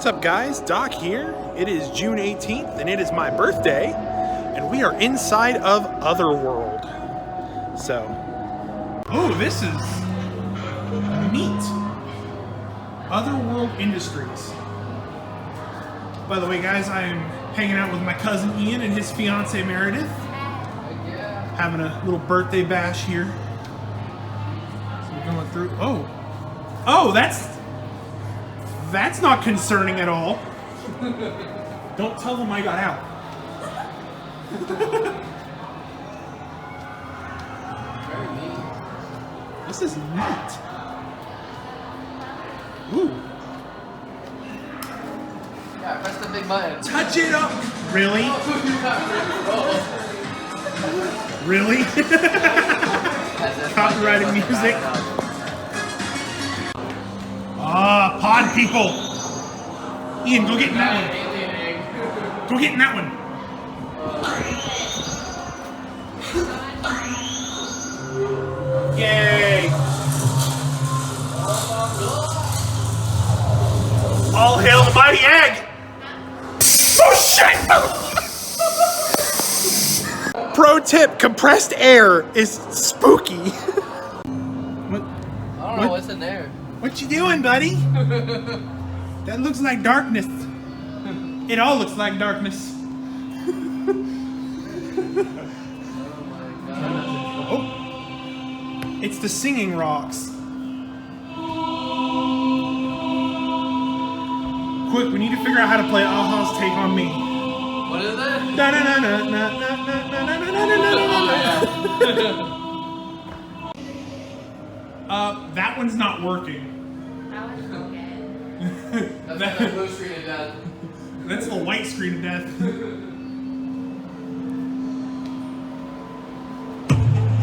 What's up guys, Doc here. It is June 18th and it is my birthday and we are inside of OTHERWORLD. So, oh, this is neat. OTHERWORLD Industries. By the way guys, I am hanging out with my cousin Ian and his fiance Meredith. Having a little birthday bash here. So we're going through, oh, that's not concerning at all. Don't tell them I got out. This is neat. Ooh. Yeah, press the big button. Touch it up. Really? Really? Copyrighted music. Ah, pod people. Ian, go get in that one. Go get in that one. Yay. All hail the mighty egg. Oh shit! Pro tip, compressed air is spooky. What? I don't know what's in there. What you doing, buddy? That looks like darkness. It all looks like darkness. Oh, it's the singing rocks. Quick, we need to figure out how to play Aha's Take on Me. What is it? That one's not working. That one's broken. That's the blue screen of death. That's the white screen of death.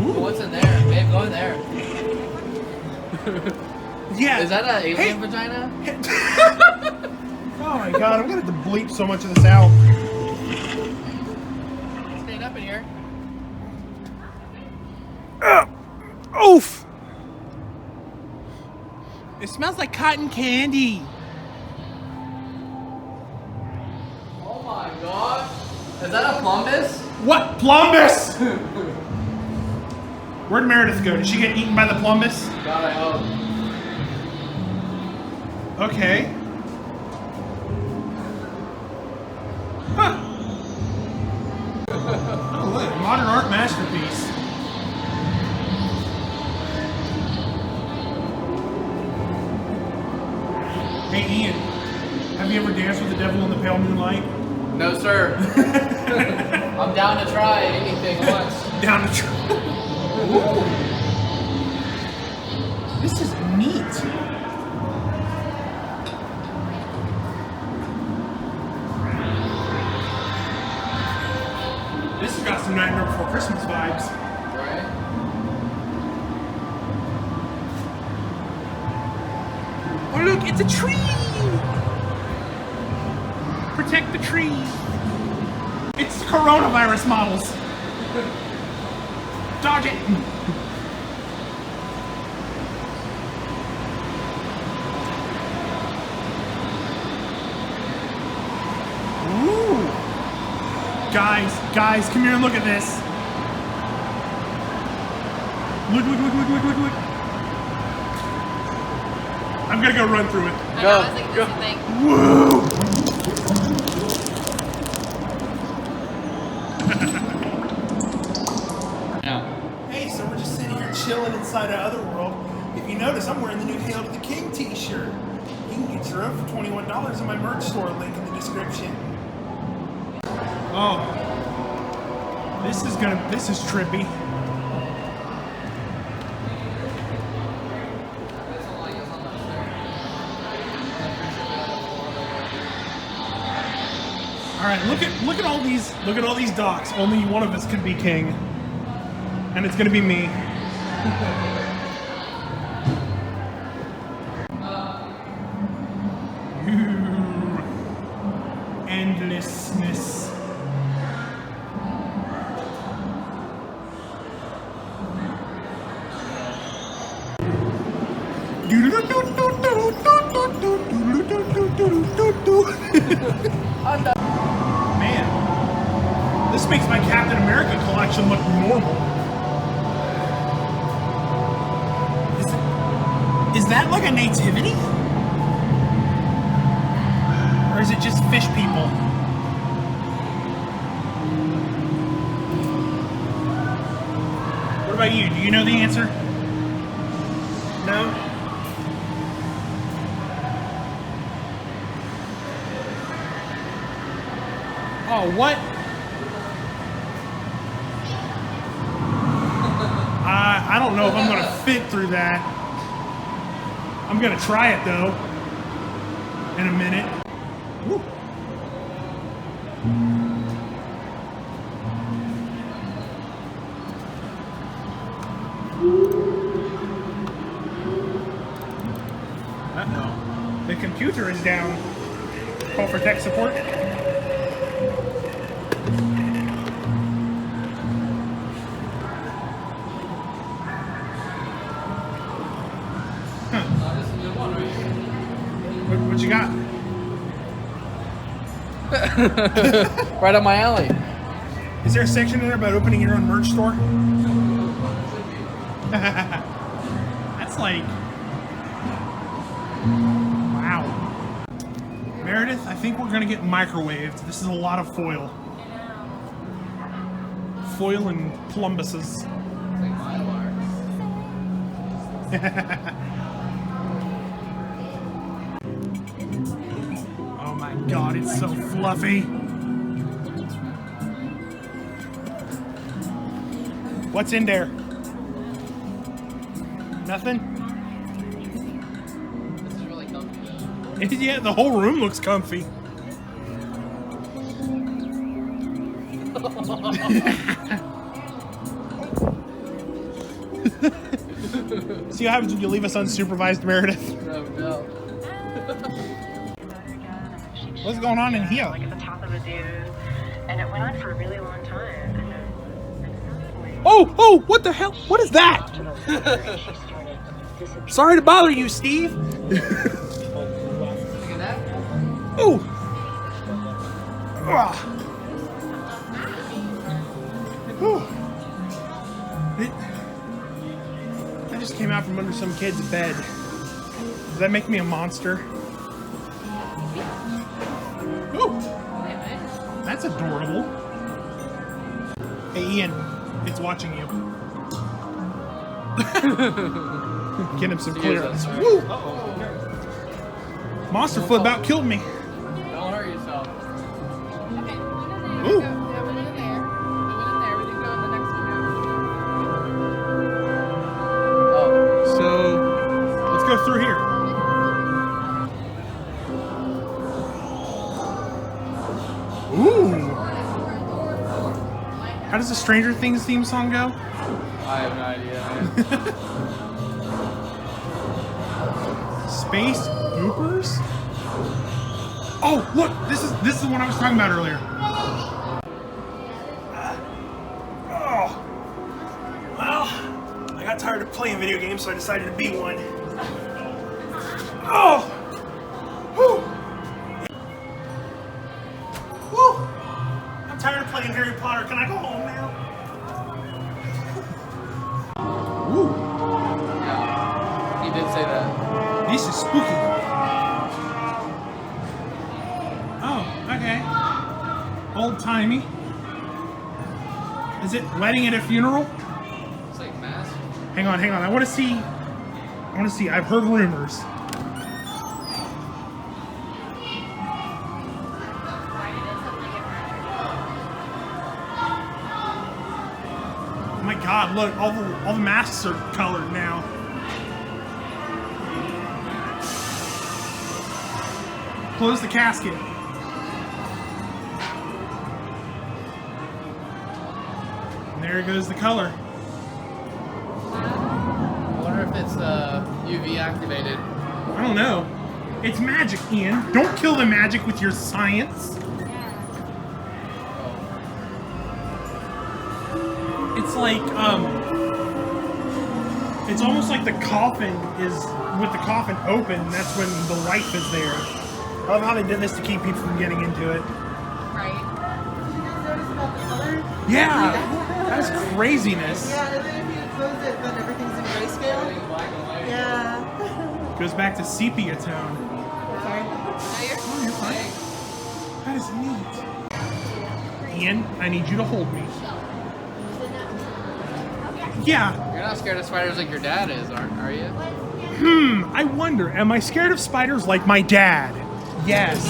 Ooh, what's in there? Babe, go in there. Yeah. Is that an alien vagina? Oh my god, I'm gonna have to bleep so much of this out. Stand up in here. Oof! It smells like cotton candy. Oh my god. Is that a plumbus? What? Plumbus? Where'd Meredith go? Did she get eaten by the plumbus? God, I hope. Okay. Huh. Oh, look, modern art masterpiece. Hey Ian, have you ever danced with the devil in the pale moonlight? No, sir. I'm down to try anything once. Down the tr- Ooh. This is neat. This has got some Nightmare Before Christmas vibes. Right? Oh look, it's a tree! Protect the tree. It's coronavirus models. Dodge it. Ooh. Guys, come here and look at this. Look. I'm gonna go run through it. I know, I was thinking the same thing. Whoa! Yeah. Hey, so we're just sitting here chilling inside of OTHERWORLD. If you notice, I'm wearing the new Hail to the King t-shirt. You can get your own for $21 in my merch store, link in the description. Oh. This is trippy. All right, look at all these docks. Only one of us can be king, and it's gonna be me. Ooh, endlessness. Man, this makes my Captain America collection look normal. Is that like a nativity? Or is it just fish people? What about you? Do you know the answer? No? Oh, what? I don't know if I'm gonna fit through that. I'm gonna try it though. In a minute. Woo. Uh-oh. The computer is down. Call for tech support. What you got? Right up my alley. Is there a section in there about opening your own merch store? That's like... Wow. Meredith, I think we're gonna get microwaved. This is a lot of foil. Foil and plumbuses. Oh my god, it's so fluffy. What's in there? Nothing? This is really comfy. Yeah, the whole room looks comfy. See what happens when you leave us unsupervised, Meredith? Oh no. What's going on in here? Like at the top of the dude, and it went on for a really long time. And then Oh, what the hell? What is that? she started disappearing. Sorry to bother you, Steve. Look at that. Ooh. Ah. Ooh. I just came out from under some kid's bed. Does that make me a monster? Ooh. That's adorable. Hey, Ian. It's watching you. Get him some clearance. Woo! Monster foot about killed me. Don't hurt yourself. Ooh. Oh. So, let's go through here. Ooh. How does the Stranger Things theme song go? I have no idea. Space Boopers? Oh, look, this is the one I was talking about earlier. Oh. Well, I got tired of playing video games, so I decided to be one. Oh. Whew. Whew. I'm tired of playing Harry Potter. Can I go home now? Ooh. Yeah. He did say that. This is spooky. Oh, okay. Old timey. Is it wedding at a funeral? It's like mass. Hang on. I want to see. I've heard rumors. Oh my God! Look, all the masks are colored now. Close the casket. And there goes the color. I wonder if it's UV activated. I don't know. It's magic, Ian. Don't kill the magic with your science. It's like, it's almost like the coffin is, with the coffin open, that's when the life is there. I love how they did this to keep people from getting into it. Right. Did you guys notice about the color? Yeah, that's craziness. Yeah, and then if you close it, then everything's in grayscale. Yeah. Goes back to sepia tone. Sorry. No, you're Oh, you're fine. That is neat. Ian, I need you to hold me. Yeah. You're not scared of spiders like your dad is, are you? I wonder, am I scared of spiders like my dad? Yes.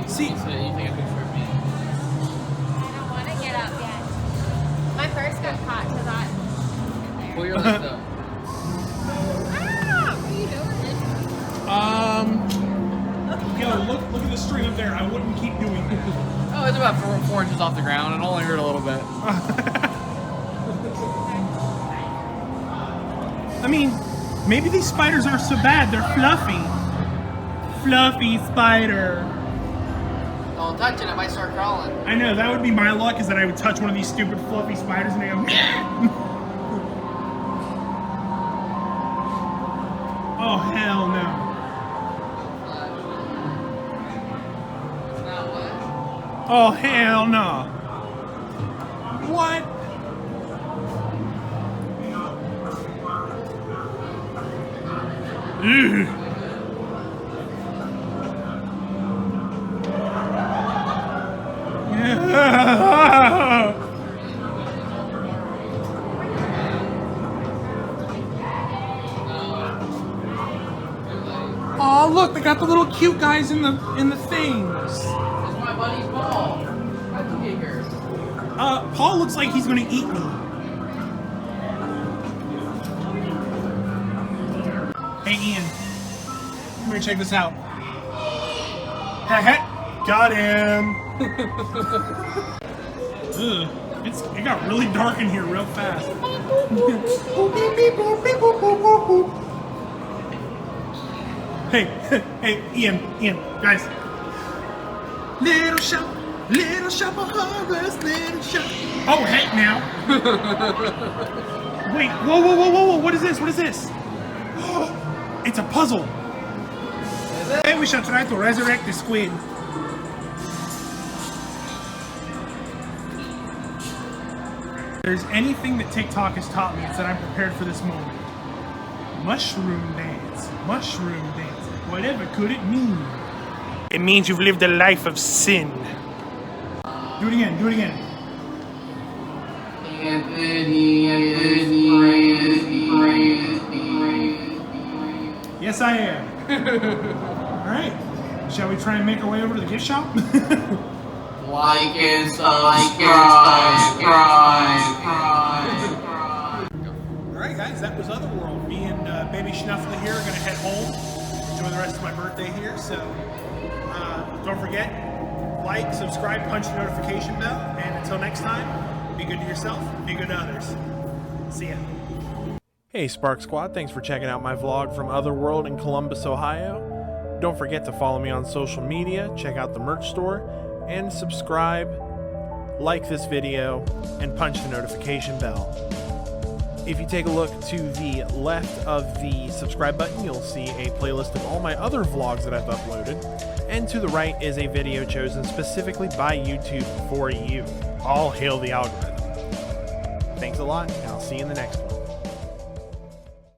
See, You take a picture of me. I don't want to get up yet. My purse got caught to that. Pull your legs up. Ah, what are you doing? yo, look at the string up there. I wouldn't keep doing it. Oh, it's about 4 inches off the ground. It only hurt a little bit. I mean, maybe these spiders aren't so bad. They're fluffy. Fluffy spider. Don't touch it, it might start crawling. I know, that would be my luck, is that I would touch one of these stupid fluffy spiders and they go, oh, hell no. It's not what? Oh, hell no. What? Ugh. Oh, look, they got the little cute guys in the things. It's my buddy Paul. That's a giger. Paul looks like he's gonna eat me. Hey, Ian. Come here, check this out. Got him. Ugh, it got really dark in here real fast. Hey, hey, Ian, guys. Little shop of horrors, little shop. Oh, heck now. Wait, whoa, what is this? It's a puzzle. Today we shall try to resurrect the squid. If there's anything that TikTok has taught me, it's that I'm prepared for this moment. Mushroom dance. Whatever could it mean? It means you've lived a life of sin. Do it again. Yes, I am. Alright. Shall we try and make our way over to the gift shop? Like and subscribe. Alright guys, that was Otherworld. Me and baby Schnuffly here are going to head home. Enjoy the rest of my birthday here. So don't forget, like, subscribe, punch the notification bell. And until next time, be good to yourself, be good to others. See ya. Hey Spark Squad, thanks for checking out my vlog from Otherworld in Columbus, Ohio. Don't forget to follow me on social media, check out the merch store, and subscribe, like this video, and punch the notification bell. If you take a look to the left of the subscribe button, you'll see a playlist of all my other vlogs that I've uploaded, and to the right is a video chosen specifically by YouTube for you. All hail the algorithm. Thanks a lot, and I'll see you in the next one.